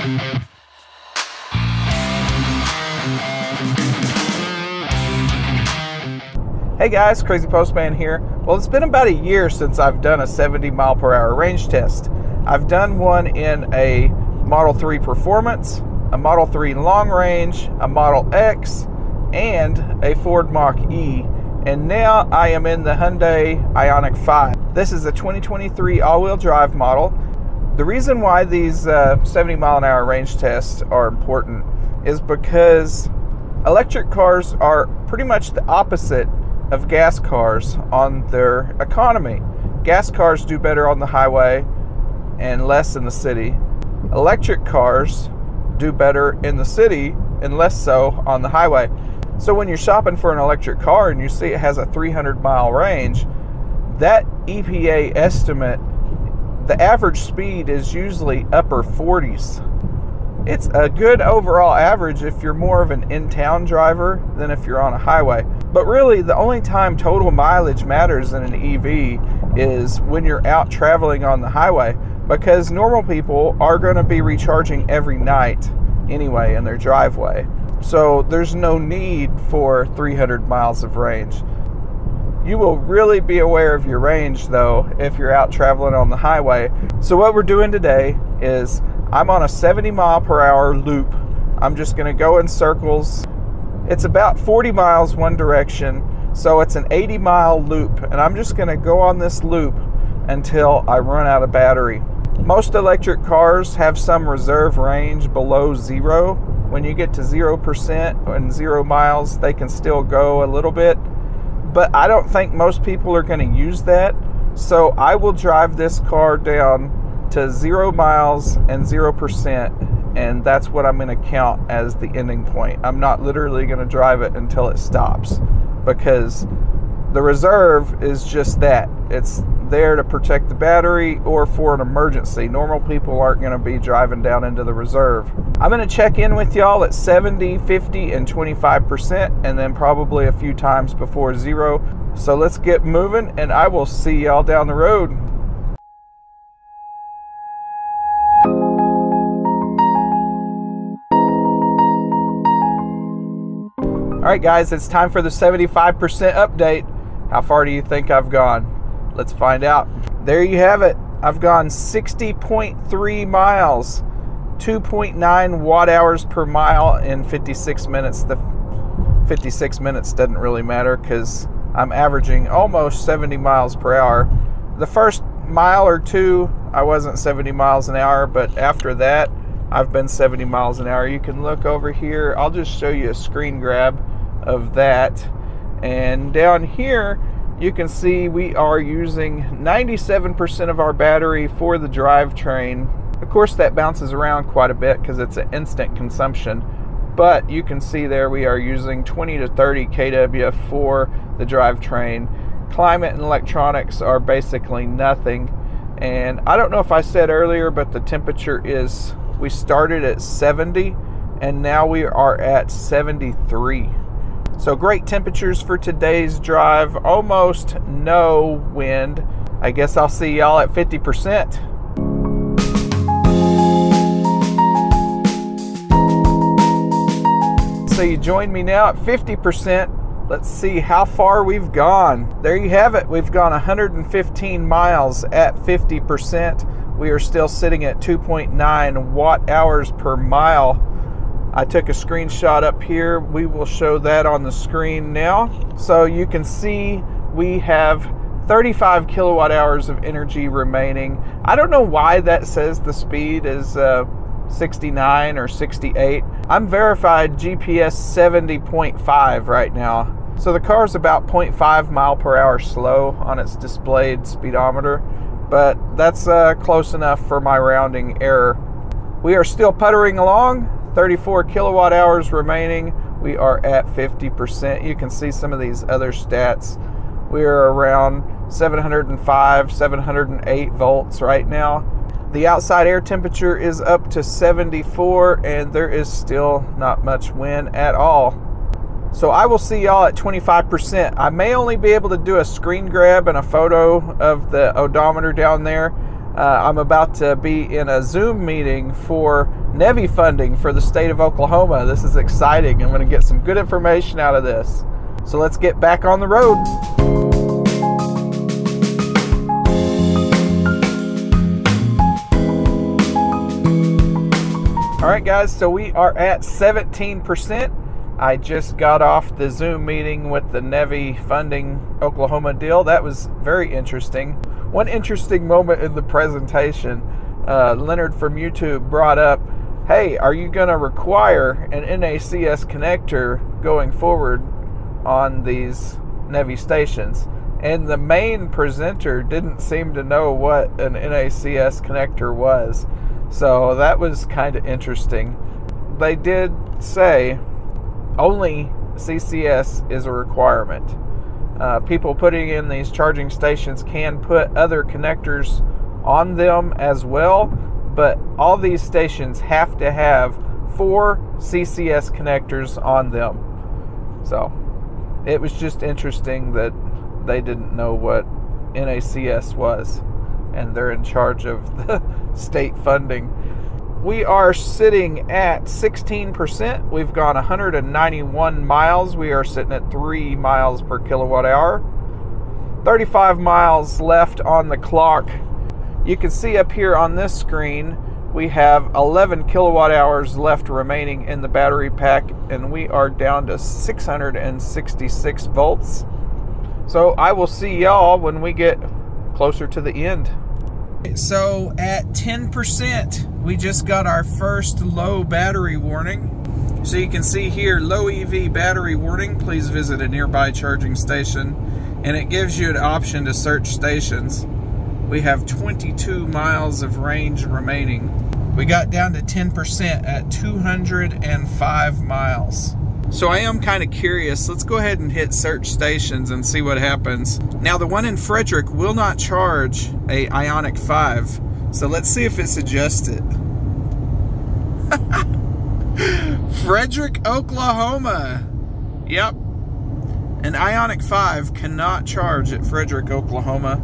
Hey guys, Crazy Postman here. Well, it's been about a year since I've done a 70 mile per hour range test. I've done one in a Model 3 Performance, a Model 3 Long Range, a Model X, and a Ford Mach-E. And now I am in the Hyundai IONIQ5. This is a 2023 all-wheel drive model. The reason why these 70 mile an hour range tests are important is because electric cars are pretty much the opposite of gas cars on their economy. Gas cars do better on the highway and less in the city. Electric cars do better in the city and less so on the highway. So when you're shopping for an electric car and you see it has a 300-mile range, that EPA estimate, the average speed is usually upper 40s. It's a good overall average if you're more of an in-town driver than if you're on a highway. But really, the only time total mileage matters in an EV is when you're out traveling on the highway, because normal people are going to be recharging every night anyway in their driveway. So there's no need for 300 miles of range. You will really be aware of your range though if you're out traveling on the highway. So what we're doing today is I'm on a 70 mile per hour loop. I'm just going to go in circles. It's about 40 miles one direction, so it's an 80 mile loop, and I'm just going to go on this loop until I run out of battery. Most electric cars have some reserve range below zero. When you get to 0% and 0 miles, they can still go a little bit, but I don't think most people are going to use that. So I will drive this car down to 0 miles and 0%, and that's what I'm going to count as the ending point. I'm not literally going to drive it until it stops, because the reserve is just that. It's there to protect the battery or for an emergency. Normal people aren't going to be driving down into the reserve. I'm going to check in with y'all at 70, 50, and 25%, and then probably a few times before zero. So let's get moving, and I will see y'all down the road. All right, guys, it's time for the 75% update. How far do you think I've gone? Let's find out. There you have it. I've gone 60.3 miles, 2.9 watt hours per mile in 56 minutes. The 56 minutes doesn't really matter because I'm averaging almost 70 miles per hour. The first mile or two, I wasn't 70 miles an hour, but after that, I've been 70 miles an hour. You can look over here. I'll just show you a screen grab of that. And down here, you can see we are using 97% of our battery for the drivetrain. Of course, that bounces around quite a bit because it's an instant consumption. But you can see there we are using 20 to 30 kW for the drivetrain. Climate and electronics are basically nothing. And I don't know if I said earlier, but the temperature is, we started at 70 and now we are at 73. So great temperatures for today's drive, almost no wind. I guess I'll see y'all at 50%. So you join me now at 50%. Let's see how far we've gone. There you have it. We've gone 115 miles at 50%. We are still sitting at 2.9 watt hours per mile. I took a screenshot up here. We will show that on the screen now. So you can see we have 35 kilowatt hours of energy remaining. I don't know why that says the speed is 69 or 68. I'm verified GPS 70.5 right now. So the car's about 0.5 mile per hour slow on its displayed speedometer, but that's close enough for my rounding error. We are still puttering along. 34 kilowatt hours remaining. We are at 50%. You can see some of these other stats. We are around 705, 708 volts right now. The outside air temperature is up to 74, and there is still not much wind at all. So I will see y'all at 25%. I may only be able to do a screen grab and a photo of the odometer down there. I'm about to be in a Zoom meeting for NEVI funding for the state of Oklahoma. This is exciting. I'm going to get some good information out of this. So let's get back on the road. All right, guys, so we are at 17%. I just got off the Zoom meeting with the NEVI funding Oklahoma deal. That was very interesting. One interesting moment in the presentation, Leonard from YouTube brought up, hey, are you going to require an NACS connector going forward on these NEVI stations? And the main presenter didn't seem to know what an NACS connector was. So that was kind of interesting. They did say only CCS is a requirement. People putting in these charging stations can put other connectors on them as well, but all these stations have to have 4 CCS connectors on them. So it was just interesting that they didn't know what NACS was, and they're in charge of the state funding. We are sitting at 16%. We've gone 191 miles. We are sitting at 3 miles per kilowatt hour. 35 miles left on the clock. You can see up here on this screen, we have 11 kilowatt hours left remaining in the battery pack, and we are down to 666 volts. So I will see y'all when we get closer to the end. So at 10%, we just got our first low battery warning. So you can see here, low EV battery warning, please visit a nearby charging station. And it gives you an option to search stations. We have 22 miles of range remaining. We got down to 10% at 205 miles. So I am kind of curious. Let's go ahead and hit search stations and see what happens. Now the one in Frederick will not charge a IONIQ5. So let's see if it's adjusted. Frederick, Oklahoma. Yep. An IONIQ5 cannot charge at Frederick, Oklahoma.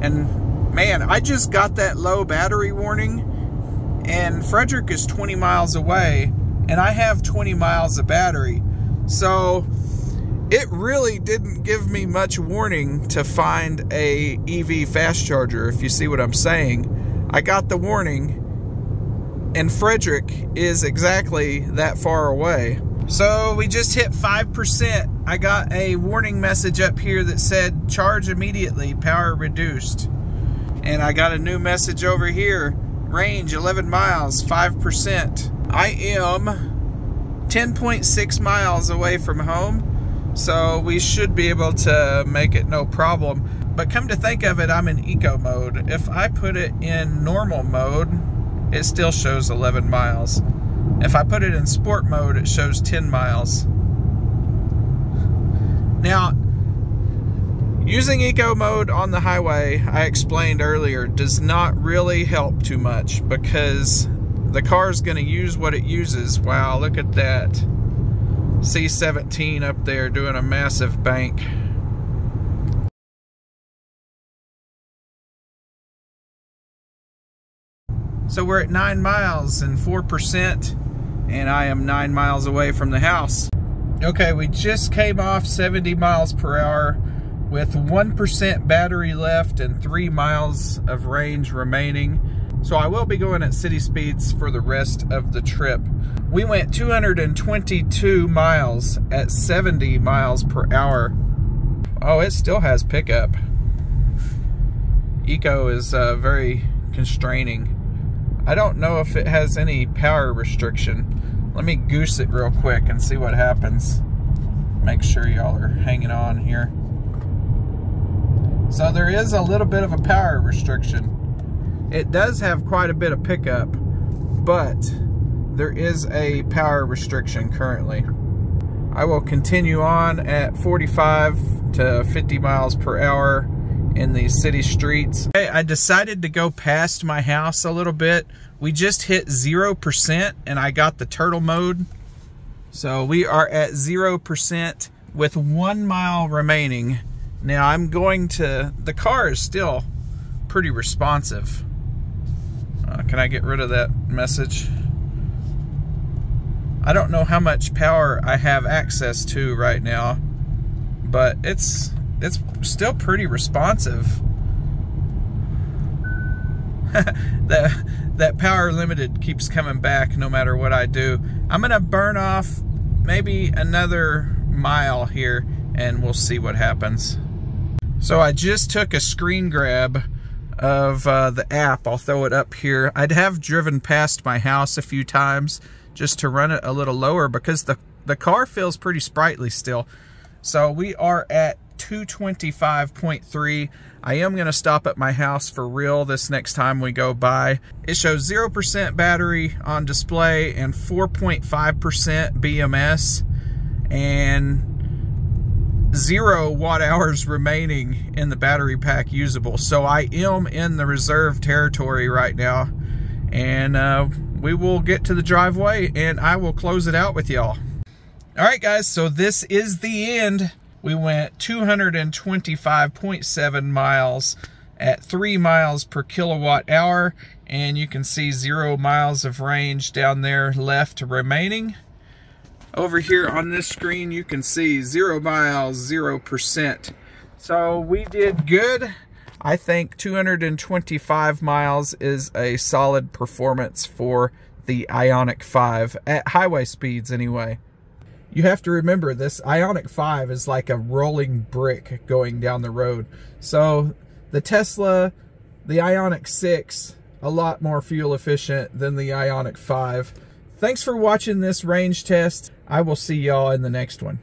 And man, I just got that low battery warning, and Frederick is 20 miles away, and I have 20 miles of battery. So it really didn't give me much warning to find a EV fast charger, if you see what I'm saying. I got the warning, and Frederick is exactly that far away. So we just hit 5%. I got a warning message up here that said charge immediately, power reduced. And I got a new message over here, range 11 miles, 5%. I am 10.6 miles away from home, so we should be able to make it no problem. But come to think of it, I'm in eco mode. If I put it in normal mode, it still shows 11 miles. If I put it in sport mode, it shows 10 miles. Now, using eco mode on the highway, I explained earlier, does not really help too much, because the car is going to use what it uses. Wow, look at that C17 up there doing a massive bank. So we're at 9 miles and 4%, and I am 9 miles away from the house. Okay, we just came off 70 miles per hour with 1% battery left and 3 miles of range remaining. So I will be going at city speeds for the rest of the trip. We went 222 miles at 70 miles per hour. Oh, it still has pickup. Eco is very constraining. I don't know if it has any power restriction. Let me goose it real quick and see what happens. Make sure y'all are hanging on here. So there is a little bit of a power restriction. It does have quite a bit of pickup, but there is a power restriction currently. I will continue on at 45 to 50 miles per hour in these city streets. Okay, I decided to go past my house a little bit. We just hit 0% and I got the turtle mode. So we are at 0% with 1 mile remaining. Now I'm going to, the car is still pretty responsive. Can I get rid of that message? I don't know how much power I have access to right now, but it's still pretty responsive. that power limited keeps coming back no matter what I do. I'm gonna burn off maybe another mile here and we'll see what happens. So I just took a screen grab of the app. I'll throw it up here. I'd have driven past my house a few times just to run it a little lower because the car feels pretty sprightly still. So we are at 225.3. I am going to stop at my house for real this next time we go by. It shows 0% battery on display and 4.5% BMS and 0 watt hours remaining in the battery pack usable. So I am in the reserve territory right now, and we will get to the driveway and I will close it out with y'all. All right guys, so this is the end. We went 225.7 miles at 3 miles per kilowatt hour, and you can see 0 miles of range down there left remaining. Over here on this screen, you can see 0 miles, 0%. So we did good. I think 225 miles is a solid performance for the IONIQ5, at highway speeds anyway. You have to remember, this IONIQ5 is like a rolling brick going down the road. So the Tesla, the IONIQ6, a lot more fuel efficient than the IONIQ5. Thanks for watching this range test. I will see y'all in the next one.